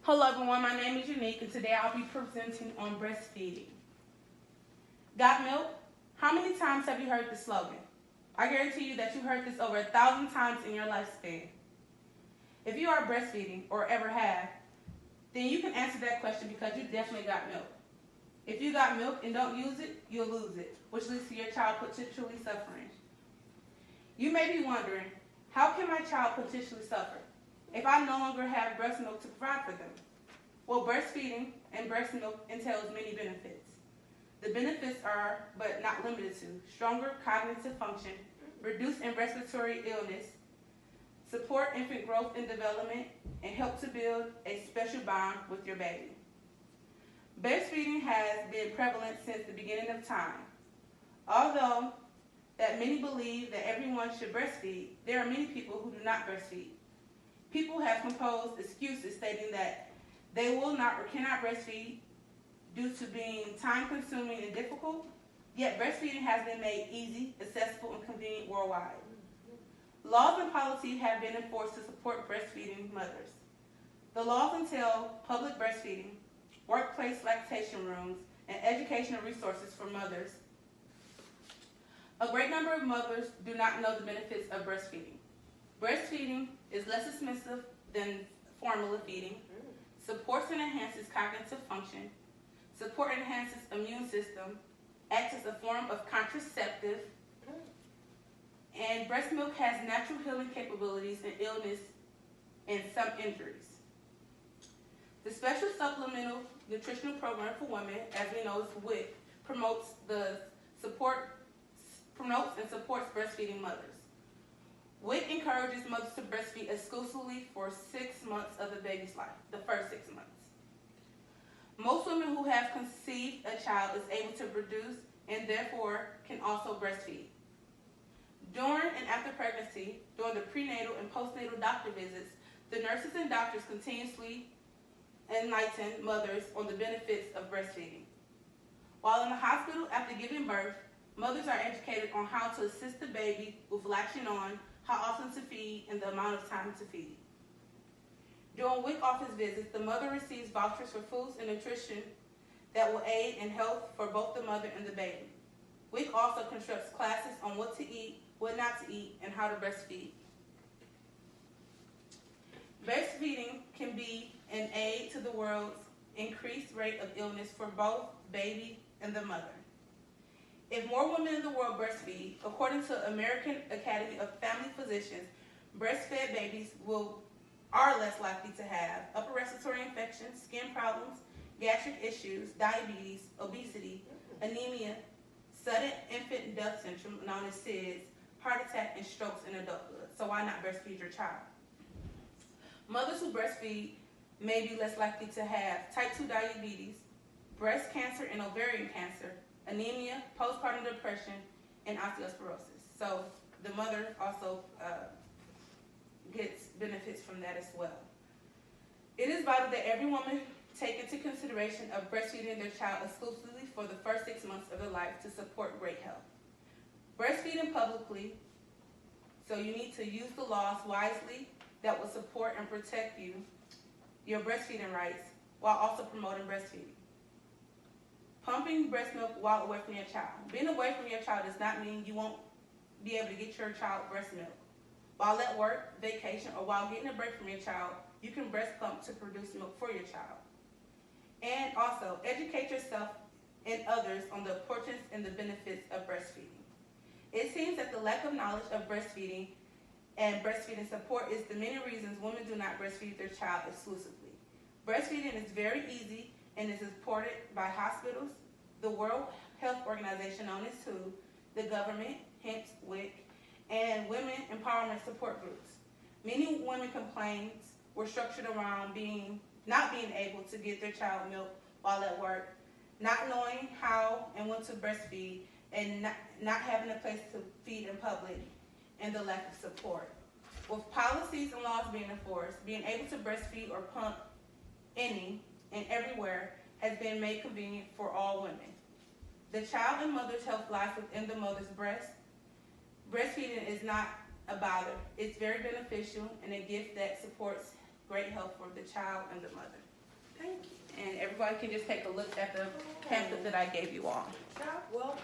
Hello everyone, my name is Unique and today I'll be presenting on breastfeeding. Got milk? How many times have you heard this slogan? I guarantee you that you heard this over 1,000 times in your lifespan. If you are breastfeeding or ever have, then you can answer that question because you definitely got milk. If you got milk and don't use it, you'll lose it, which leads to your child potentially suffering. You may be wondering, how can my child potentially suffer if I no longer have breast milk to provide for them? Well, breastfeeding and breast milk entails many benefits. The benefits are, but not limited to, stronger cognitive function, reduce respiratory illness, support infant growth and development, and help to build a special bond with your baby. Breastfeeding has been prevalent since the beginning of time. Although that many believe that everyone should breastfeed, there are many people who do not breastfeed. People have composed excuses stating that they will not or cannot breastfeed due to being time-consuming and difficult, yet breastfeeding has been made easy, accessible, and convenient worldwide. Laws and policies have been enforced to support breastfeeding mothers. The laws entail public breastfeeding, workplace lactation rooms, and educational resources for mothers. A great number of mothers do not know the benefits of breastfeeding. Breastfeeding is less expensive than formula feeding, supports and enhances cognitive function, support and enhances immune system, acts as a form of contraceptive, and breast milk has natural healing capabilities in illness and some injuries. The Special Supplemental Nutritional Program for Women, as we know is WIC, promotes and supports breastfeeding mothers. WIC encourages mothers to breastfeed exclusively for 6 months of the baby's life, the first 6 months. Most women who have conceived a child is able to produce and therefore can also breastfeed. During and after pregnancy, during the prenatal and postnatal doctor visits, the nurses and doctors continuously enlighten mothers on the benefits of breastfeeding. While in the hospital after giving birth, mothers are educated on how to assist the baby with latching on, how often to feed, and the amount of time to feed. During WIC office visits, the mother receives vouchers for foods and nutrition that will aid in health for both the mother and the baby. WIC also constructs classes on what to eat, what not to eat, and how to breastfeed. Breastfeeding can be an aid to the world's increased rate of illness for both baby and the mother. If more women in the world breastfeed, according to American Academy of Family Physicians, breastfed babies are less likely to have upper respiratory infections, skin problems, gastric issues, diabetes, obesity, anemia, sudden infant death syndrome known as SIDS, heart attack, and strokes in adulthood. So why not breastfeed your child? Mothers who breastfeed may be less likely to have type 2 diabetes, breast cancer and ovarian cancer, anemia, postpartum depression, and osteoporosis. So the mother also gets benefits from that as well. It is vital that every woman take into consideration of breastfeeding their child exclusively for the first 6 months of their life to support great health. Breastfeeding publicly, so you need to use the laws wisely that will support and protect your breastfeeding rights, while also promoting breastfeeding. Pumping breast milk while away from your child. Being away from your child does not mean you won't be able to get your child breast milk. While at work, vacation, or while getting a break from your child, you can breast pump to produce milk for your child. And also, educate yourself and others on the importance and the benefits of breastfeeding. It seems that the lack of knowledge of breastfeeding and breastfeeding support is the many reasons women do not breastfeed their child exclusively. Breastfeeding is very easy and is supported by hospitals, the World Health Organization known as WHO, the government, hence WIC, and women empowerment support groups. Many women complaints were structured around not being able to get their child milk while at work, not knowing how and when to breastfeed, and not having a place to feed in public, and the lack of support. With policies and laws being enforced, being able to breastfeed or pump any and everywhere has been made convenient for all women. The child and mother's health lies within the mother's breast. Breastfeeding is not a bother. It's very beneficial and a gift that supports great health for the child and the mother. everybody can just take a look at the pamphlet that I gave you all. Well,